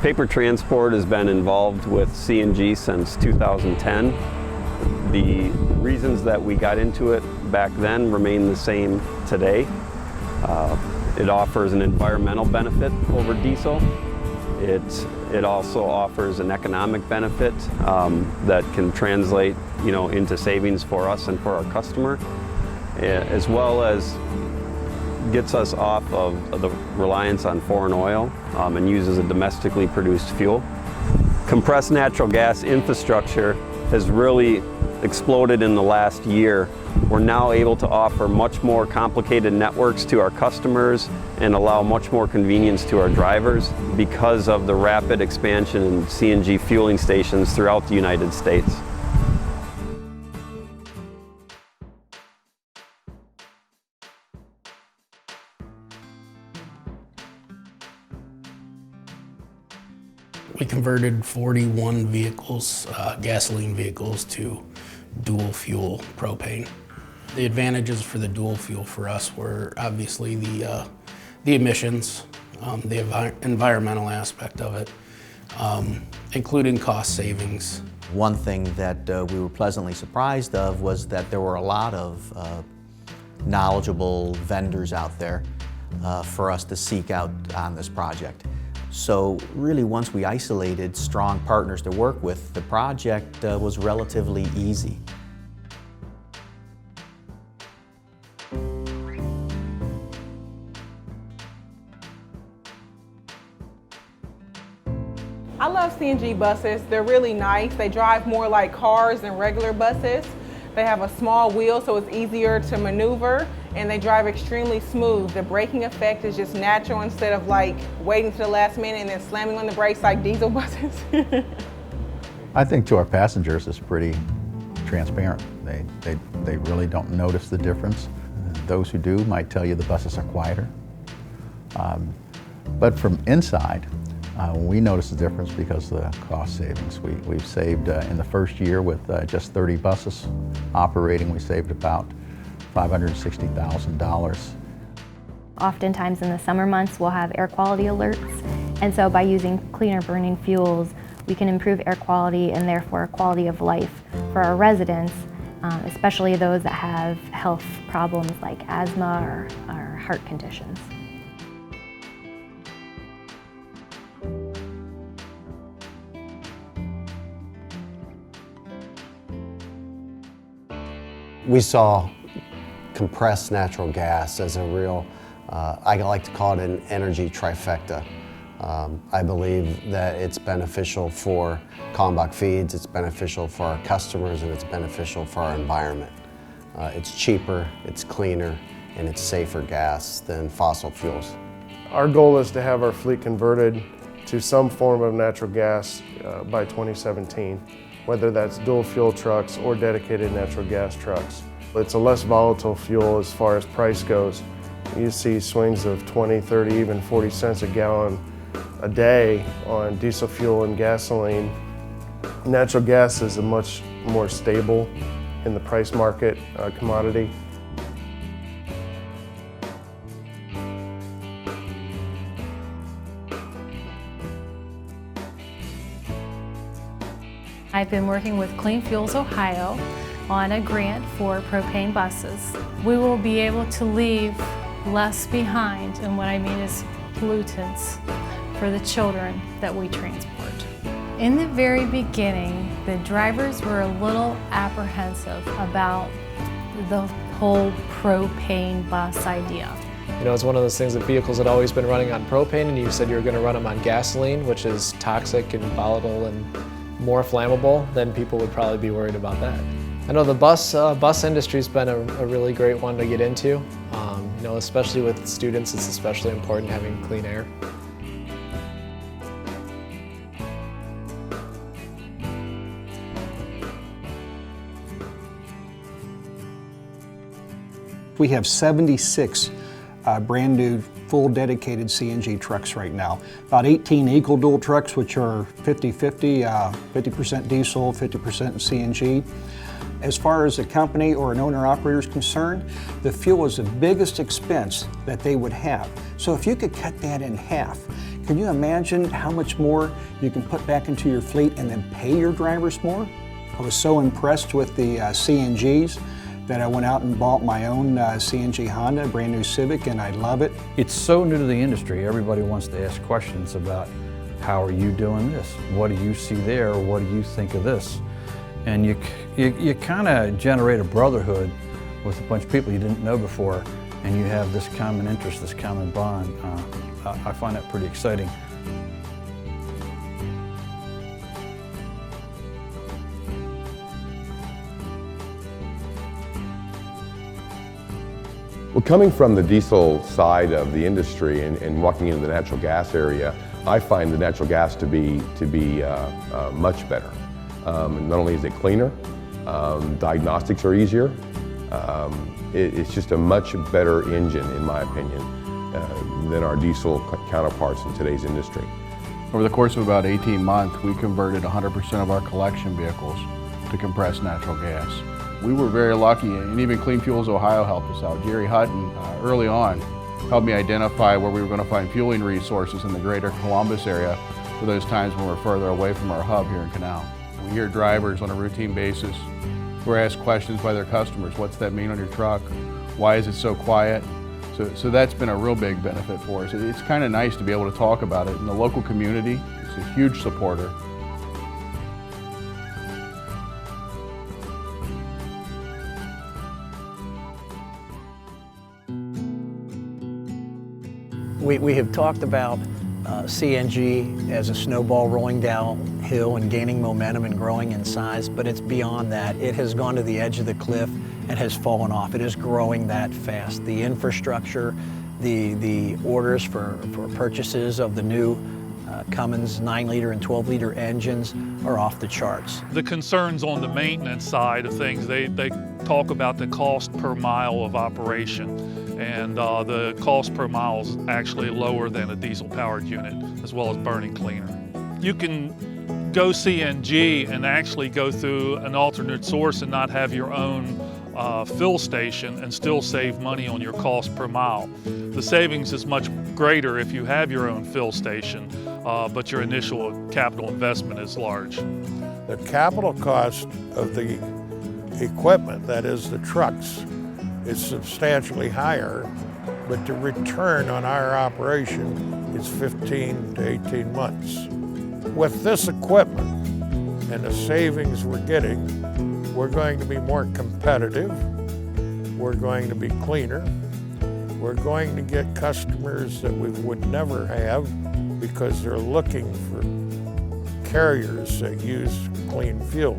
Paper transport has been involved with CNG since 2010. The reasons that we got into it back then remain the same today. It offers an environmental benefit over diesel. It also offers an economic benefit that can translate, into savings for us and for our customer, as well as gets us off of the reliance on foreign oil and uses a domestically produced fuel. Compressed natural gas infrastructure has really exploded in the last year. We're now able to offer much more complicated networks to our customers and allow much more convenience to our drivers because of the rapid expansion in CNG fueling stations throughout the United States. We converted 41 vehicles, gasoline vehicles, to dual fuel propane. The advantages for the dual fuel for us were obviously the emissions, the environmental aspect of it, including cost savings. One thing that we were pleasantly surprised of was that there were a lot of knowledgeable vendors out there for us to seek out on this project. So really, once we isolated strong partners to work with, the project was relatively easy. I love CNG buses. They're really nice. They drive more like cars than regular buses. They have a small wheel, so it's easier to maneuver, and they drive extremely smooth. The braking effect is just natural instead of like waiting to the last minute and then slamming on the brakes like diesel buses. I think to our passengers it's pretty transparent. They really don't notice the difference. Those who do might tell you the buses are quieter. But from inside, we notice the difference because of the cost savings. We've saved, in the first year with just 30 buses operating, we saved about $560,000. Oftentimes in the summer months we'll have air quality alerts, and so by using cleaner burning fuels we can improve air quality and therefore quality of life for our residents, especially those that have health problems like asthma or heart conditions. We saw compressed natural gas as a real, I like to call it an energy trifecta. I believe that it's beneficial for Kalmbach feeds, it's beneficial for our customers, and it's beneficial for our environment. It's cheaper, it's cleaner, and it's safer gas than fossil fuels. Our goal is to have our fleet converted to some form of natural gas by 2017. Whether that's dual fuel trucks or dedicated natural gas trucks. It's a less volatile fuel as far as price goes. You see swings of 20, 30, even 40 cents a gallon a day on diesel fuel and gasoline. Natural gas is a much more stable in the price market commodity. I've been working with Clean Fuels Ohio on a grant for propane buses. We will be able to leave less behind, and what I mean is pollutants, for the children that we transport. In the very beginning, the drivers were a little apprehensive about the whole propane bus idea. It's one of those things that vehicles had always been running on propane, and you said you were going to run them on gasoline, which is toxic and volatile and more flammable, then people would probably be worried about that. I know the bus industry's been a really great one to get into. Especially with students, it's especially important having clean air. We have 76 brand new full dedicated CNG trucks right now. About 18 equal dual trucks, which are 50-50, 50% diesel, 50% CNG. As far as a company or an owner-operator is concerned, the fuel is the biggest expense that they would have. So if you could cut that in half, Can you imagine how much more you can put back into your fleet and then pay your drivers more? I was so impressed with the CNGs that I went out and bought my own CNG Honda, brand new Civic, and I love it. It's so new to the industry. Everybody wants to ask questions about, how are you doing this? What do you see there? What do you think of this? And you kind of generate a brotherhood with a bunch of people you didn't know before, and you have this common interest, this common bond. I find that pretty exciting. Well, coming from the diesel side of the industry and walking into the natural gas area, I find the natural gas to be much better. Not only is it cleaner, diagnostics are easier. It's just a much better engine, in my opinion, than our diesel counterparts in today's industry. Over the course of about 18 months, we converted 100% of our collection vehicles to compressed natural gas. We were very lucky, and even Clean Fuels Ohio helped us out. Jerry Hutton, early on, helped me identify where we were going to find fueling resources in the greater Columbus area for those times when we're further away from our hub here in Canal. We hear drivers on a routine basis who are asked questions by their customers. What's that mean on your truck? Why is it so quiet? So that's been a real big benefit for us. It's kind of nice to be able to talk about it. And the local community is a huge supporter. We have talked about CNG as a snowball rolling downhill and gaining momentum and growing in size, but it's beyond that. It has gone to the edge of the cliff and has fallen off. It is growing that fast. The infrastructure, the orders for purchases of the new Cummins 9-liter and 12-liter engines are off the charts. The concerns on the maintenance side of things, they talk about the cost per mile of operation, and the cost per mile is actually lower than a diesel-powered unit, as well as burning cleaner. You can go CNG and actually go through an alternate source and not have your own fill station and still save money on your cost per mile. The savings is much greater if you have your own fill station, but your initial capital investment is large. The capital cost of the equipment, that is the trucks, is substantially higher, but the return on our operation is 15 to 18 months. With this equipment and the savings we're getting, we're going to be more competitive, we're going to be cleaner, we're going to get customers that we would never have because they're looking for carriers that use clean fuel.